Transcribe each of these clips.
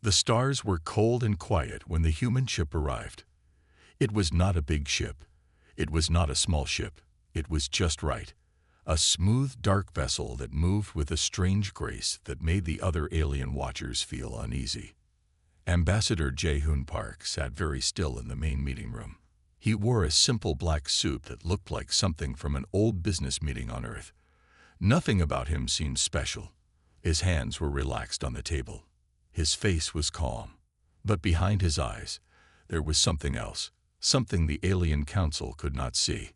The stars were cold and quiet when the human ship arrived. It was not a big ship. It was not a small ship. It was just right. A smooth, dark vessel that moved with a strange grace that made the other alien watchers feel uneasy. Ambassador Jae-hoon Park sat very still in the main meeting room. He wore a simple black suit that looked like something from an old business meeting on Earth. Nothing about him seemed special. His hands were relaxed on the table. His face was calm. But behind his eyes, there was something else, something the alien council could not see.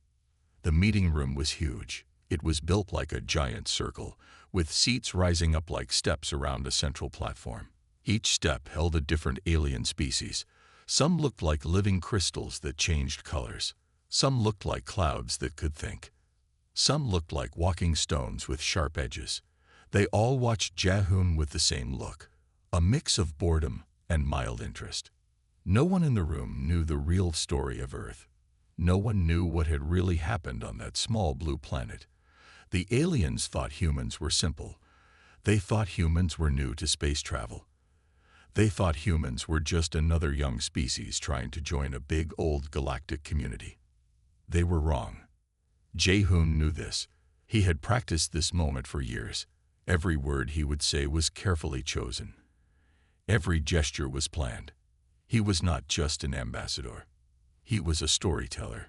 The meeting room was huge. It was built like a giant circle, with seats rising up like steps around a central platform. Each step held a different alien species. Some looked like living crystals that changed colors. Some looked like clouds that could think. Some looked like walking stones with sharp edges. They all watched Jae-hoon with the same look, a mix of boredom and mild interest. No one in the room knew the real story of Earth. No one knew what had really happened on that small blue planet. The aliens thought humans were simple. They thought humans were new to space travel. They thought humans were just another young species trying to join a big old galactic community. They were wrong. Jae-hoon knew this. He had practiced this moment for years. Every word he would say was carefully chosen. Every gesture was planned. He was not just an ambassador. He was a storyteller.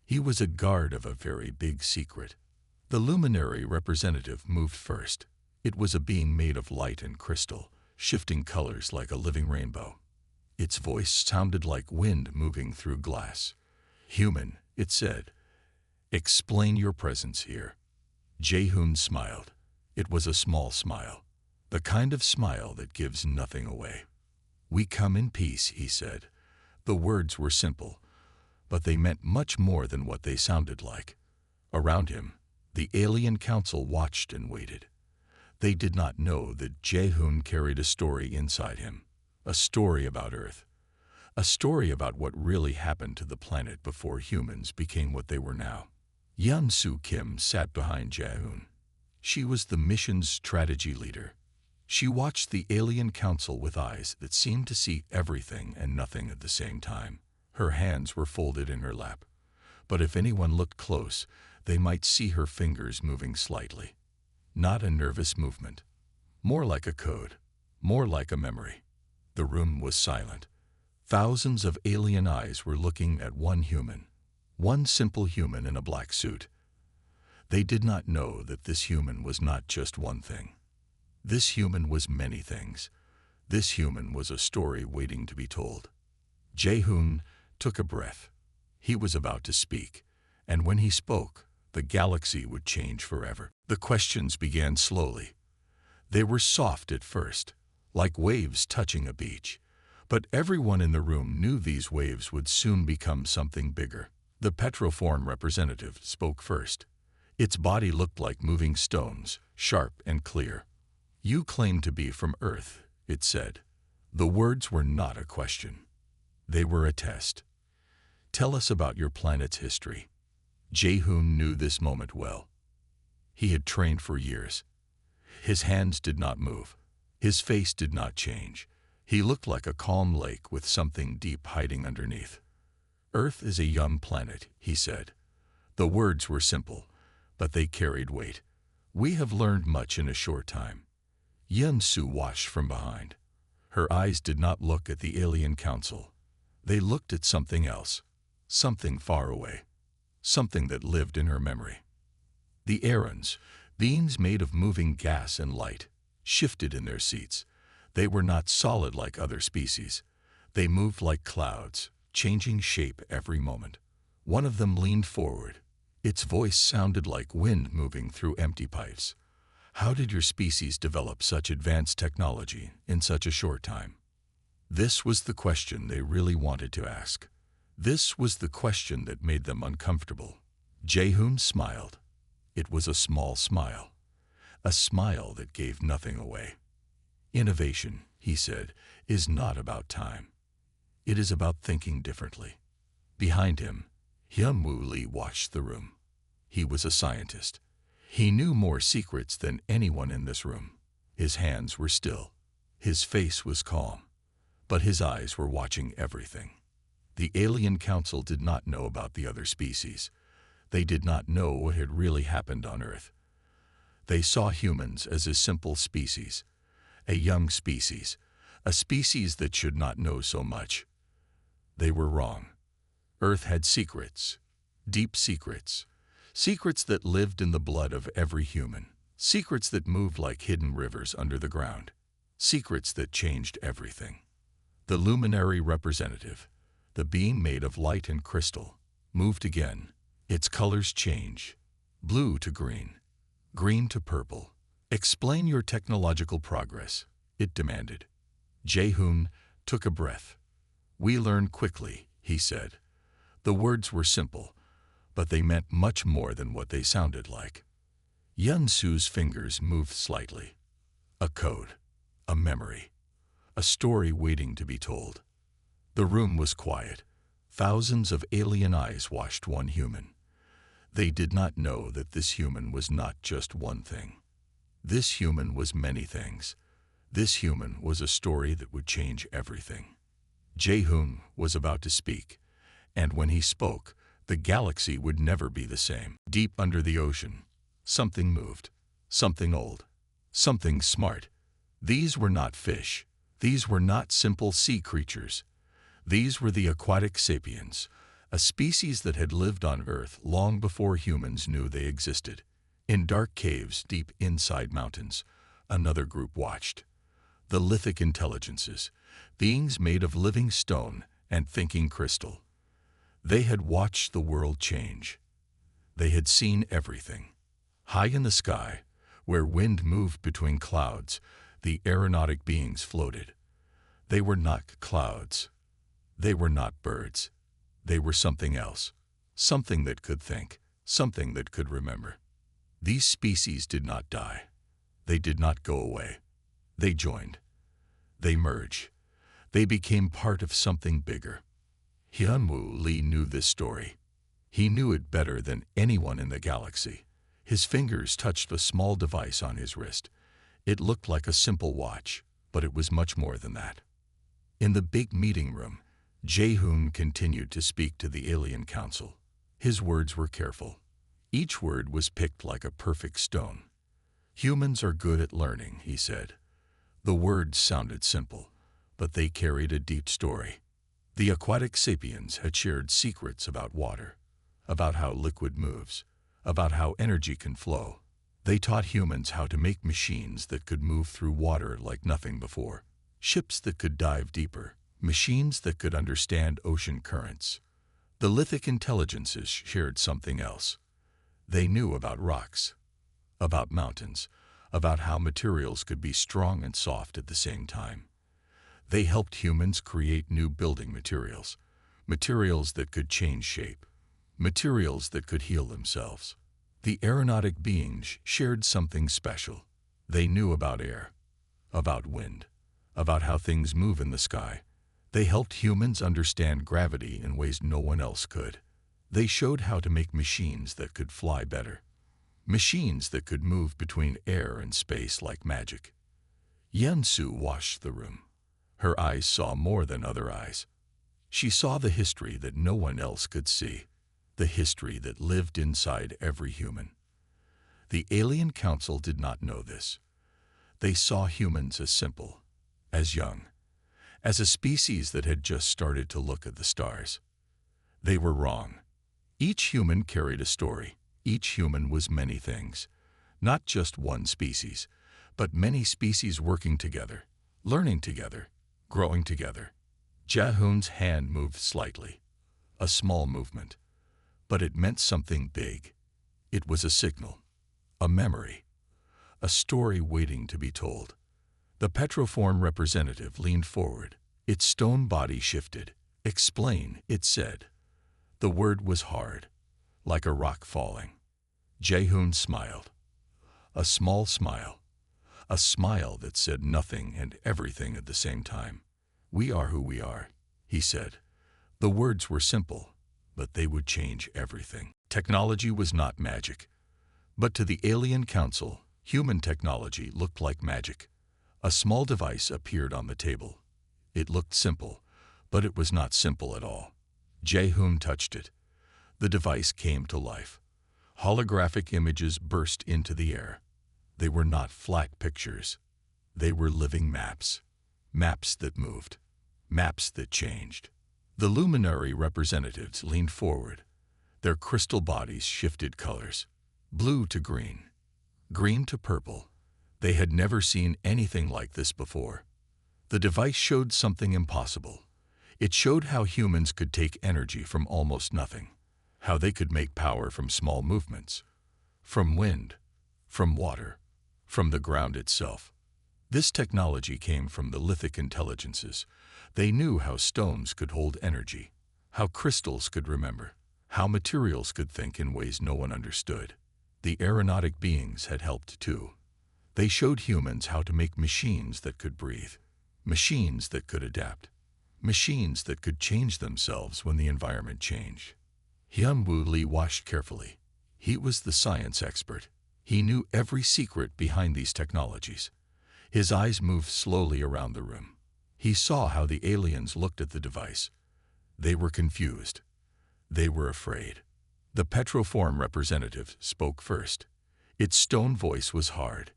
He was a guard of a very big secret. The luminary representative moved first. It was a being made of light and crystal, shifting colors like a living rainbow. Its voice sounded like wind moving through glass. "Human," it said. "Explain your presence here." Jae-hoon smiled. It was a small smile, the kind of smile that gives nothing away. "We come in peace," he said. The words were simple, but they meant much more than what they sounded like. Around him, the alien council watched and waited. They did not know that Jae-hoon carried a story inside him, a story about Earth, a story about what really happened to the planet before humans became what they were now. Yeon-soo Kim sat behind Jae-hoon. She was the mission's strategy leader. She watched the alien council with eyes that seemed to see everything and nothing at the same time. Her hands were folded in her lap, but if anyone looked close, they might see her fingers moving slightly. Not a nervous movement. More like a code. More like a memory. The room was silent. Thousands of alien eyes were looking at one human. One simple human in a black suit. They did not know that this human was not just one thing. This human was many things. This human was a story waiting to be told. Jae-hoon took a breath. He was about to speak, and when he spoke, the galaxy would change forever. The questions began slowly. They were soft at first, like waves touching a beach. But everyone in the room knew these waves would soon become something bigger. The petroform representative spoke first. Its body looked like moving stones, sharp and clear. "You claim to be from Earth," it said. The words were not a question. They were a test. "Tell us about your planet's history." Jae-hoon knew this moment well. He had trained for years. His hands did not move. His face did not change. He looked like a calm lake with something deep hiding underneath. "Earth is a young planet," he said. The words were simple, but they carried weight. "We have learned much in a short time." Yeon-soo watched from behind. Her eyes did not look at the alien council. They looked at something else, something far away, something that lived in her memory. The Aarons, beings made of moving gas and light, shifted in their seats. They were not solid like other species. They moved like clouds, changing shape every moment. One of them leaned forward. Its voice sounded like wind moving through empty pipes. "How did your species develop such advanced technology in such a short time?" This was the question they really wanted to ask. This was the question that made them uncomfortable. Jae-hoon smiled. It was a small smile. A smile that gave nothing away. "Innovation," he said, "is not about time. It is about thinking differently." Behind him, Hyun-woo Lee watched the room. He was a scientist. He knew more secrets than anyone in this room. His hands were still. His face was calm. but his eyes were watching everything. The alien council did not know about the other species. They did not know what had really happened on Earth. They saw humans as a simple species, a young species, a species that should not know so much. They were wrong. Earth had secrets, deep secrets, secrets that lived in the blood of every human, secrets that moved like hidden rivers under the ground, secrets that changed everything. The luminary representative, the being made of light and crystal, moved again. Its colors change, blue to green, green to purple. Explain your technological progress, it demanded. Jae-hoon took a breath. We learn quickly, he said. The words were simple, but they meant much more than what they sounded like. Yun-su's fingers moved slightly. A code, a memory, a story waiting to be told. The room was quiet. Thousands of alien eyes watched one human. They did not know that this human was not just one thing. This human was many things. This human was a story that would change everything. Jae-hoon was about to speak, and when he spoke, the galaxy would never be the same. Deep under the ocean, something moved, something old, something smart. These were not fish. These were not simple sea creatures. These were the aquatic sapiens, a species that had lived on Earth long before humans knew they existed. In dark caves deep inside mountains, another group watched. The lithic intelligences, beings made of living stone and thinking crystal. They had watched the world change. They had seen everything. High in the sky, where wind moved between clouds, the aeronautic beings floated. They were not clouds. They were not birds. They were something else, something that could think, something that could remember. These species did not die. They did not go away. They joined. They merged. They became part of something bigger. Hyunwoo Lee knew this story. He knew it better than anyone in the galaxy. His fingers touched a small device on his wrist. It looked like a simple watch, but it was much more than that. In the big meeting room, Jae-hoon continued to speak to the alien council. His words were careful. Each word was picked like a perfect stone. Humans are good at learning, he said. The words sounded simple, but they carried a deep story. The aquatic sapiens had shared secrets about water, about how liquid moves, about how energy can flow. They taught humans how to make machines that could move through water like nothing before, ships that could dive deeper, machines that could understand ocean currents. The lithic intelligences shared something else. They knew about rocks, about mountains, about how materials could be strong and soft at the same time. They helped humans create new building materials, materials that could change shape, materials that could heal themselves. The aeronautic beings shared something special. They knew about air, about wind, about how things move in the sky. They helped humans understand gravity in ways no one else could. They showed how to make machines that could fly better, machines that could move between air and space like magic. Yun-su watched the room. Her eyes saw more than other eyes. She saw the history that no one else could see, the history that lived inside every human. The alien council did not know this. They saw humans as simple, as young, as a species that had just started to look at the stars. They were wrong. Each human carried a story. Each human was many things. Not just one species, but many species working together, learning together, growing together. Jae-hoon's hand moved slightly, a small movement, but it meant something big. It was a signal, a memory, a story waiting to be told. The petroform representative leaned forward. Its stone body shifted. Explain, it said. The word was hard, like a rock falling. Jae-hoon smiled. A small smile. A smile that said nothing and everything at the same time. We are who we are, he said. The words were simple, but they would change everything. Technology was not magic. But to the alien council, human technology looked like magic. A small device appeared on the table. It looked simple, but it was not simple at all. Jae-hoon touched it. The device came to life. Holographic images burst into the air. They were not flat pictures. They were living maps. Maps that moved. Maps that changed. The luminary representatives leaned forward. Their crystal bodies shifted colors. Blue to green. Green to purple. They had never seen anything like this before. The device showed something impossible. It showed how humans could take energy from almost nothing, how they could make power from small movements, from wind, from water, from the ground itself. This technology came from the lithic intelligences. They knew how stones could hold energy, how crystals could remember, how materials could think in ways no one understood. The aeronautic beings had helped too. They showed humans how to make machines that could breathe, machines that could adapt, machines that could change themselves when the environment changed. Hyun-woo Lee watched carefully. He was the science expert. He knew every secret behind these technologies. His eyes moved slowly around the room. He saw how the aliens looked at the device. They were confused. They were afraid. The Petroform representative spoke first. Its stone voice was hard.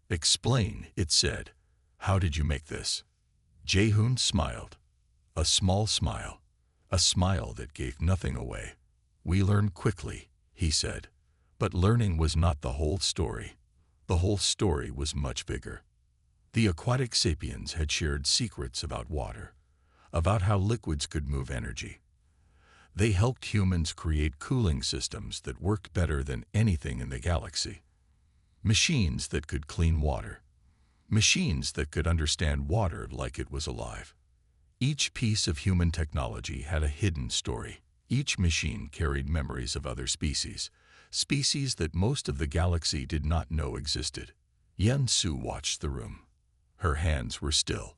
"Explain," it said. "How did you make this?" Jae-hoon smiled. A small smile. A smile that gave nothing away. "We learn quickly," he said. But learning was not the whole story. The whole story was much bigger. The aquatic sapiens had shared secrets about water, about how liquids could move energy. They helped humans create cooling systems that worked better than anything in the galaxy. Machines that could clean water. Machines that could understand water like it was alive. Each piece of human technology had a hidden story. Each machine carried memories of other species, species that most of the galaxy did not know existed. Yeon-su watched the room. Her hands were still,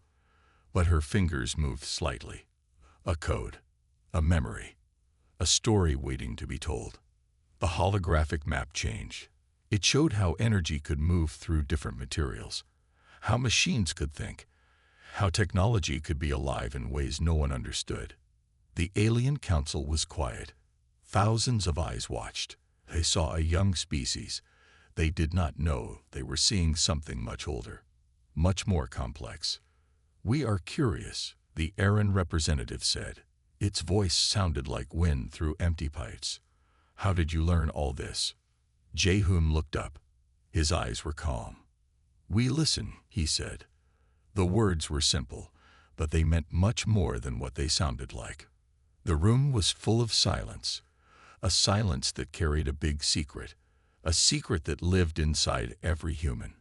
but her fingers moved slightly. A code, a memory, a story waiting to be told. The holographic map changed. It showed how energy could move through different materials, how machines could think, how technology could be alive in ways no one understood. The alien council was quiet. Thousands of eyes watched. They saw a young species. They did not know they were seeing something much older, much more complex. "We are curious," the Aaron representative said. Its voice sounded like wind through empty pipes. "How did you learn all this?" Jae-hoon looked up. His eyes were calm. "We listen," he said. The words were simple, but they meant much more than what they sounded like. The room was full of silence, a silence that carried a big secret, a secret that lived inside every human,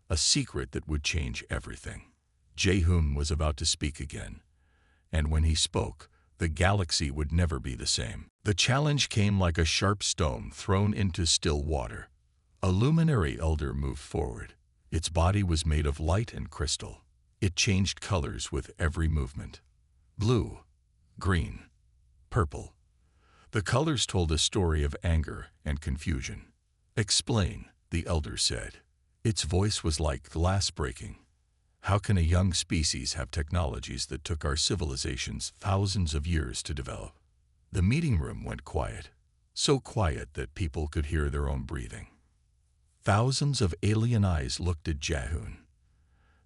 a secret that would change everything. Jae-hoon was about to speak again, and when he spoke, the galaxy would never be the same. The challenge came like a sharp stone thrown into still water. A luminary elder moved forward. Its body was made of light and crystal. It changed colors with every movement. Blue, green, purple. The colors told a story of anger and confusion. "Explain," the elder said. Its voice was like glass breaking. "How can a young species have technologies that took our civilizations thousands of years to develop?" The meeting room went quiet, so quiet that people could hear their own breathing. Thousands of alien eyes looked at Jae-hoon.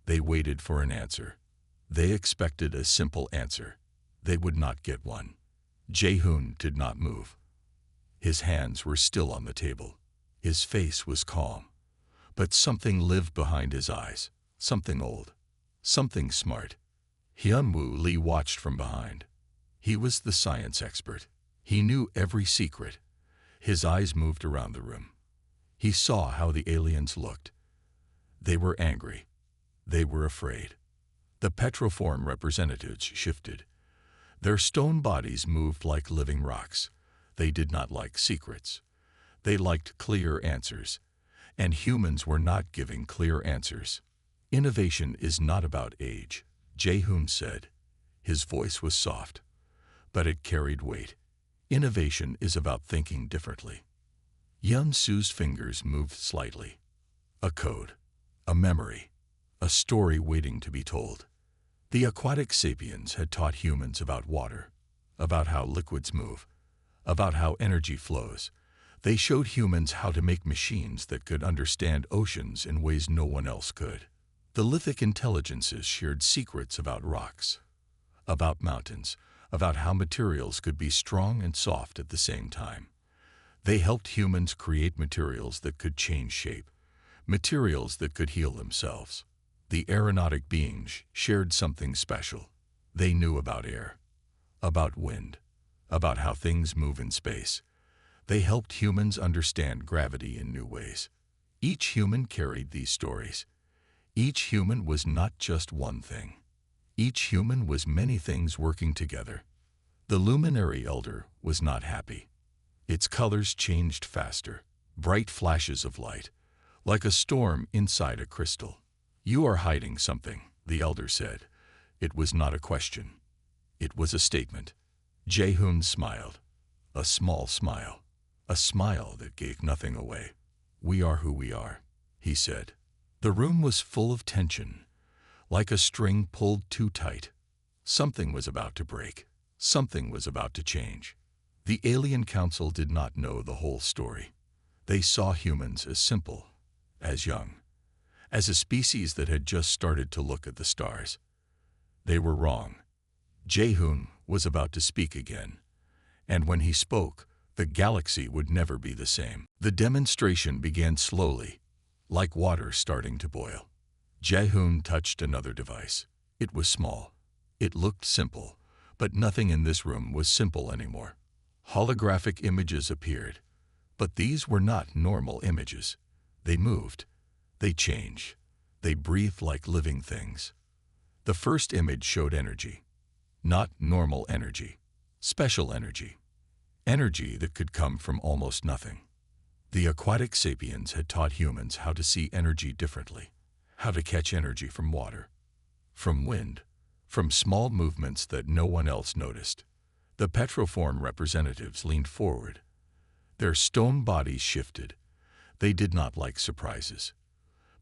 They waited for an answer. They expected a simple answer. They would not get one. Jae-hoon did not move. His hands were still on the table. His face was calm. But something lived behind his eyes. Something old. Something smart. Hyun-woo Lee watched from behind. He was the science expert. He knew every secret. His eyes moved around the room. He saw how the aliens looked. They were angry. They were afraid. The Petroform representatives shifted. Their stone bodies moved like living rocks. They did not like secrets. They liked clear answers. And humans were not giving clear answers. "Innovation is not about age," Jae-hoon said. His voice was soft, but it carried weight. "Innovation is about thinking differently." Yeon-su's fingers moved slightly. A code, a memory, a story waiting to be told. The aquatic sapiens had taught humans about water, about how liquids move, about how energy flows. They showed humans how to make machines that could understand oceans in ways no one else could. The lithic intelligences shared secrets about rocks, about mountains, about how materials could be strong and soft at the same time. They helped humans create materials that could change shape, materials that could heal themselves. The aeronautic beings shared something special. They knew about air, about wind, about how things move in space. They helped humans understand gravity in new ways. Each human carried these stories. Each human was not just one thing. Each human was many things working together. The luminary elder was not happy. Its colors changed faster, bright flashes of light, like a storm inside a crystal. "You are hiding something," the elder said. It was not a question. It was a statement. Jehun smiled. A small smile. A smile that gave nothing away. "We are who we are," he said. The room was full of tension, like a string pulled too tight. Something was about to break. Something was about to change. The alien council did not know the whole story. They saw humans as simple, as young, as a species that had just started to look at the stars. They were wrong. Jehun was about to speak again, and when he spoke, the galaxy would never be the same. The demonstration began slowly, like water starting to boil. Jehun touched another device. It was small. It looked simple, but nothing in this room was simple anymore. Holographic images appeared, but these were not normal images. They moved. They changed. They breathed like living things. The first image showed energy. Not normal energy. Special energy. Energy that could come from almost nothing. The aquatic sapiens had taught humans how to see energy differently, how to catch energy from water, from wind, from small movements that no one else noticed. The petroform representatives leaned forward. Their stone bodies shifted. They did not like surprises.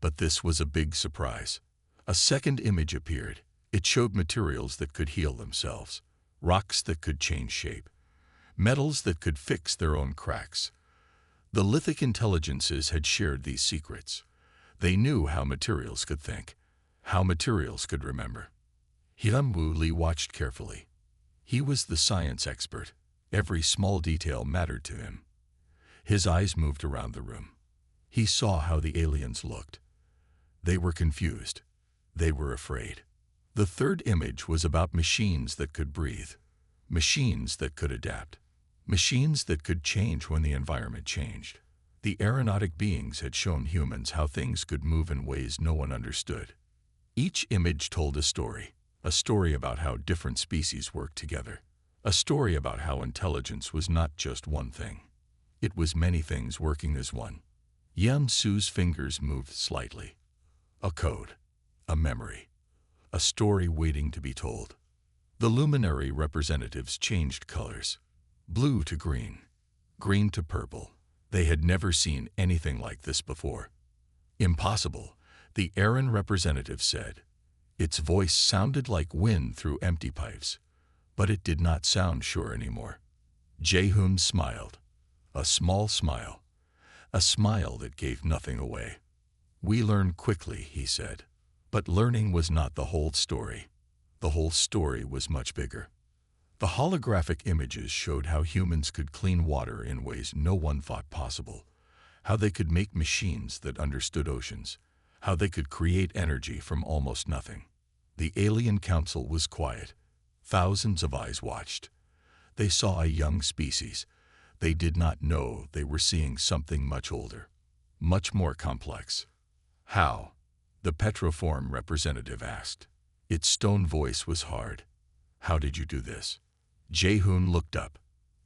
But this was a big surprise. A second image appeared. It showed materials that could heal themselves, rocks that could change shape, metals that could fix their own cracks. The lithic intelligences had shared these secrets. They knew how materials could think, how materials could remember. Hiram Wu Li watched carefully. He was the science expert. Every small detail mattered to him. His eyes moved around the room. He saw how the aliens looked. They were confused. They were afraid. The third image was about machines that could breathe, machines that could adapt, machines that could change when the environment changed. The aeronautic beings had shown humans how things could move in ways no one understood. Each image told a story about how different species worked together, a story about how intelligence was not just one thing. It was many things working as one. Yam Su's fingers moved slightly. A code, a memory, a story waiting to be told. The luminary representatives changed colors, blue to green, green to purple. They had never seen anything like this before. "Impossible," the Aaron representative said. Its voice sounded like wind through empty pipes, but it did not sound sure anymore. Jehun smiled, a small smile, a smile that gave nothing away. "We learn quickly," he said. But learning was not the whole story. The whole story was much bigger. The holographic images showed how humans could clean water in ways no one thought possible, how they could make machines that understood oceans, how they could create energy from almost nothing. The alien council was quiet. Thousands of eyes watched. They saw a young species. They did not know they were seeing something much older, much more complex. "How?" the petroform representative asked. Its stone voice was hard. "How did you do this?" Jehun looked up.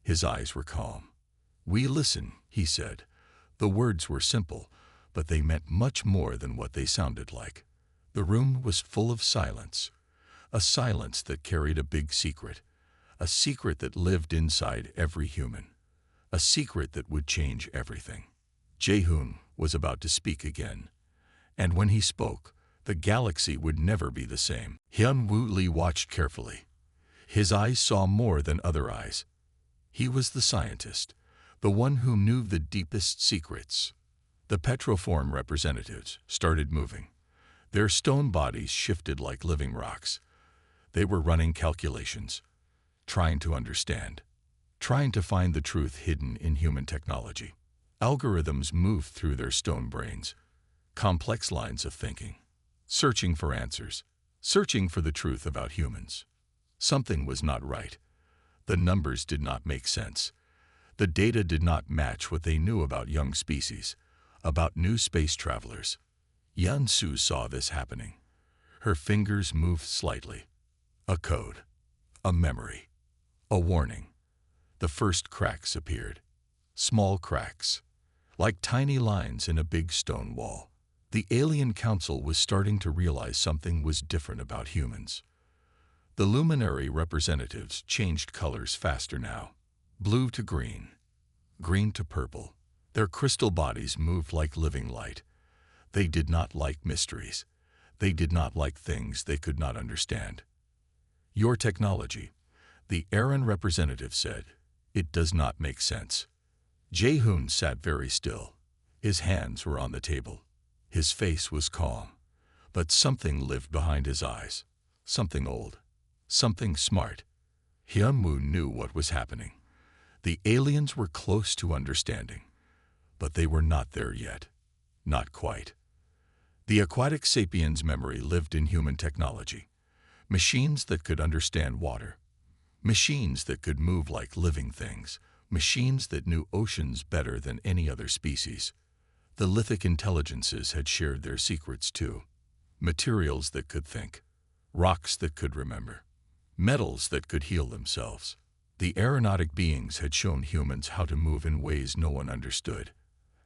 His eyes were calm. "We listen," he said. The words were simple, but they meant much more than what they sounded like. The room was full of silence, a silence that carried a big secret, a secret that lived inside every human, a secret that would change everything. Jehun was about to speak again, and when he spoke, The galaxy would never be the same. Hyun-Woo Lee watched carefully. His eyes saw more than other eyes. He was the scientist, the one who knew the deepest secrets. The petroform representatives started moving. Their stone bodies shifted like living rocks. They were running calculations, trying to understand, trying to find the truth hidden in human technology. Algorithms moved through their stone brains, complex lines of thinking, searching for answers, searching for the truth about humans. Something was not right. The numbers did not make sense. The data did not match what they knew about young species, about new space travelers. Yeon-Su saw this happening. Her fingers moved slightly. A code, a memory, a warning. The first cracks appeared. Small cracks, like tiny lines in a big stone wall. The alien council was starting to realize something was different about humans. The luminary representatives changed colors faster now. Blue to green, green to purple. Their crystal bodies moved like living light. They did not like mysteries. They did not like things they could not understand. Your technology, the Aaron representative said, it does not make sense. Jae-hoon sat very still. His hands were on the table. His face was calm, but something lived behind his eyes. Something old, something smart. Hyun-Woo knew what was happening. The aliens were close to understanding, but they were not there yet. Not quite. The aquatic sapiens' memory lived in human technology. Machines that could understand water. Machines that could move like living things. Machines that knew oceans better than any other species. The lithic intelligences had shared their secrets too. Materials that could think. Rocks that could remember. Metals that could heal themselves. The aeronautic beings had shown humans how to move in ways no one understood.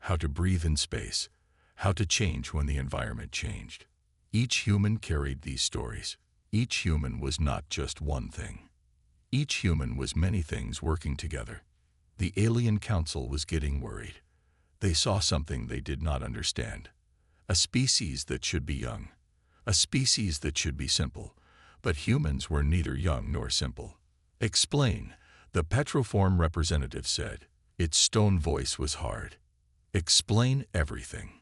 How to breathe in space. How to change when the environment changed. Each human carried these stories. Each human was not just one thing. Each human was many things working together. The alien council was getting worried. They saw something they did not understand. A species that should be young. A species that should be simple. But humans were neither young nor simple. Explain, the petroform representative said. Its stone voice was hard. Explain everything.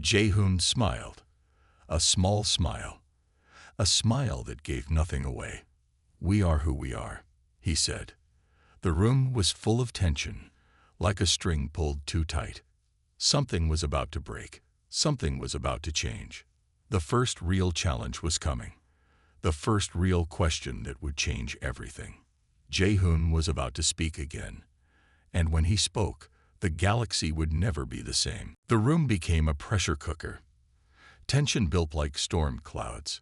Jae-hoon smiled. A small smile. A smile that gave nothing away. We are who we are, he said. The room was full of tension, like a string pulled too tight. Something was about to break. Something was about to change. The first real challenge was coming. The first real question that would change everything. Jae-hoon was about to speak again. And when he spoke, the galaxy would never be the same. The room became a pressure cooker. Tension built like storm clouds.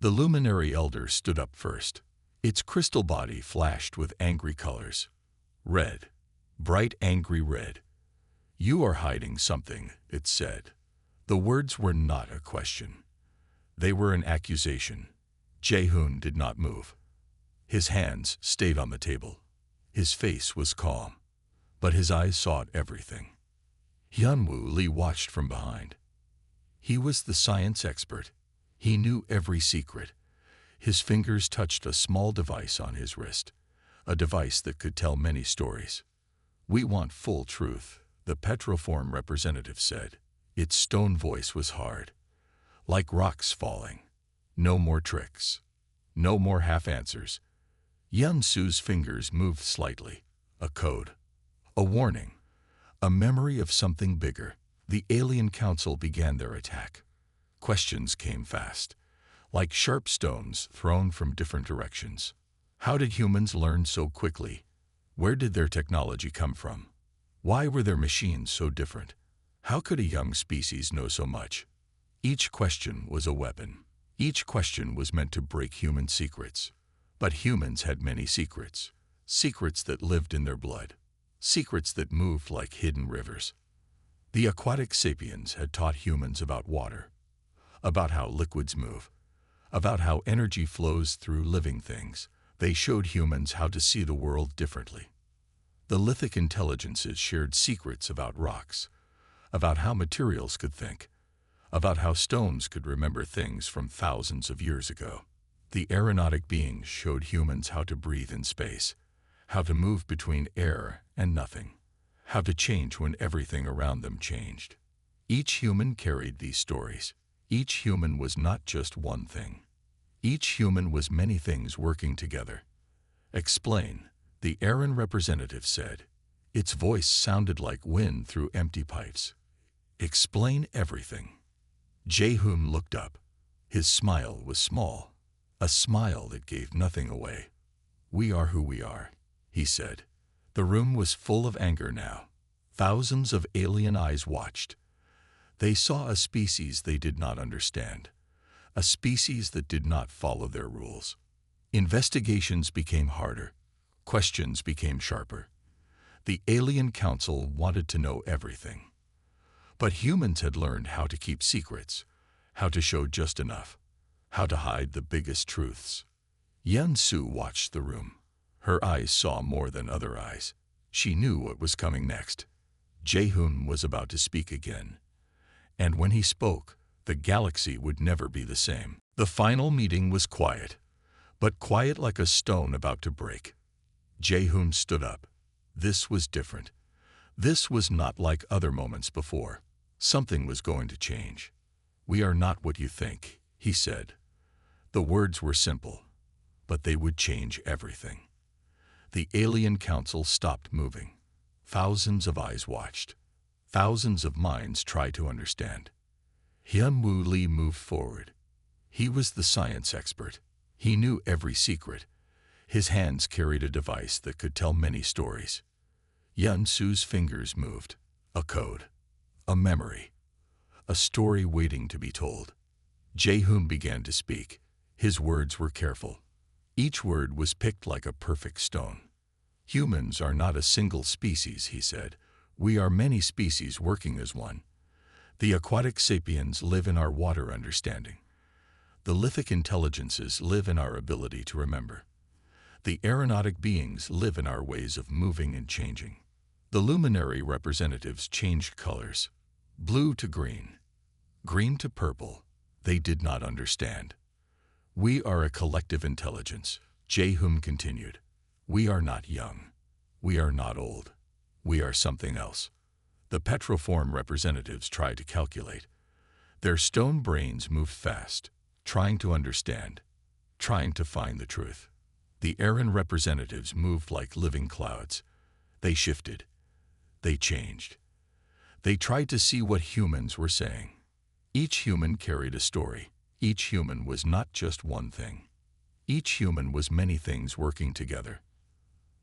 The luminary elder stood up first. Its crystal body flashed with angry colors. Red. Bright angry red. You are hiding something, it said. The words were not a question. They were an accusation. Jae-hoon did not move. His hands stayed on the table. His face was calm, but his eyes sought everything. Hyun-Woo Lee watched from behind. He was the science expert. He knew every secret. His fingers touched a small device on his wrist, a device that could tell many stories. We want full truth, the petroform representative said. Its stone voice was hard, like rocks falling. No more tricks. No more half answers. Yeon-Su's fingers moved slightly. A code. A warning. A memory of something bigger. The alien council began their attack. Questions came fast, like sharp stones thrown from different directions. How did humans learn so quickly? Where did their technology come from? Why were their machines so different? How could a young species know so much? Each question was a weapon. Each question was meant to break human secrets. But humans had many secrets. Secrets that lived in their blood. Secrets that moved like hidden rivers. The aquatic sapiens had taught humans about water, about how liquids move, about how energy flows through living things. They showed humans how to see the world differently. The lithic intelligences shared secrets about rocks, about how materials could think, about how stones could remember things from thousands of years ago. The aeronautic beings showed humans how to breathe in space, how to move between air and nothing, how to change when everything around them changed. Each human carried these stories. Each human was not just one thing. Each human was many things working together. Explain, the Aaron representative said. Its voice sounded like wind through empty pipes. Explain everything. Jehum looked up. His smile was small, a smile that gave nothing away. We are who we are, he said. The room was full of anger now. Thousands of alien eyes watched. They saw a species they did not understand, a species that did not follow their rules. Investigations became harder. Questions became sharper. The Alien Council wanted to know everything. But humans had learned how to keep secrets, how to show just enough, how to hide the biggest truths. Yun Su watched the room. Her eyes saw more than other eyes. She knew what was coming next. Jehun was about to speak again. And when he spoke, the galaxy would never be the same. The final meeting was quiet, but quiet like a stone about to break. Jehun stood up. This was different. This was not like other moments before. Something was going to change. We are not what you think, he said. The words were simple, but they would change everything. The Alien Council stopped moving. Thousands of eyes watched. Thousands of minds tried to understand. Hyun Woo Lee moved forward. He was the science expert. He knew every secret. His hands carried a device that could tell many stories. Yun Su's fingers moved. A code. A memory. A story waiting to be told. Jehum began to speak. His words were careful. Each word was picked like a perfect stone. Humans are not a single species, he said. We are many species working as one. The aquatic sapiens live in our water understanding. The lithic intelligences live in our ability to remember. The aeronautic beings live in our ways of moving and changing. The luminary representatives changed colors. Blue to green. Green to purple. They did not understand. We are a collective intelligence, Jehum continued. We are not young. We are not old. We are something else. The petroform representatives tried to calculate. Their stone brains moved fast, trying to understand, trying to find the truth. The Aaron representatives moved like living clouds. They shifted. They changed. They tried to see what humans were saying. Each human carried a story. Each human was not just one thing. Each human was many things working together.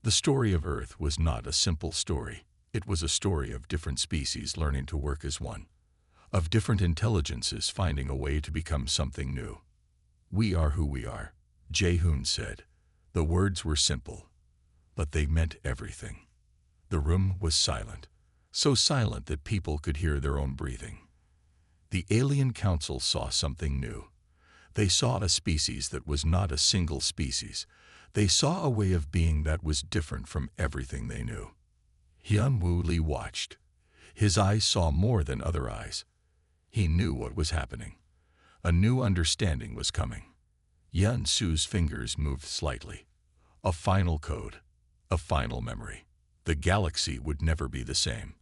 The story of Earth was not a simple story. It was a story of different species learning to work as one, of different intelligences finding a way to become something new. We are who we are, Jehun said. The words were simple, but they meant everything. The room was silent, so silent that people could hear their own breathing. The Alien Council saw something new. They saw a species that was not a single species. They saw a way of being that was different from everything they knew. Hyun Woo Lee watched. His eyes saw more than other eyes. He knew what was happening. A new understanding was coming. Yun Su's fingers moved slightly. A final code. A final memory. The galaxy would never be the same.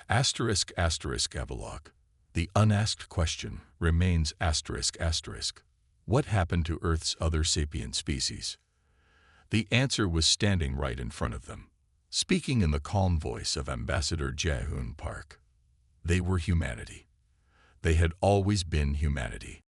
Asterisk asterisk epilogue. The unasked question remains asterisk asterisk. What happened to Earth's other sapient species? The answer was standing right in front of them, speaking in the calm voice of Ambassador Jae-hoon Park. They were humanity. They had always been humanity.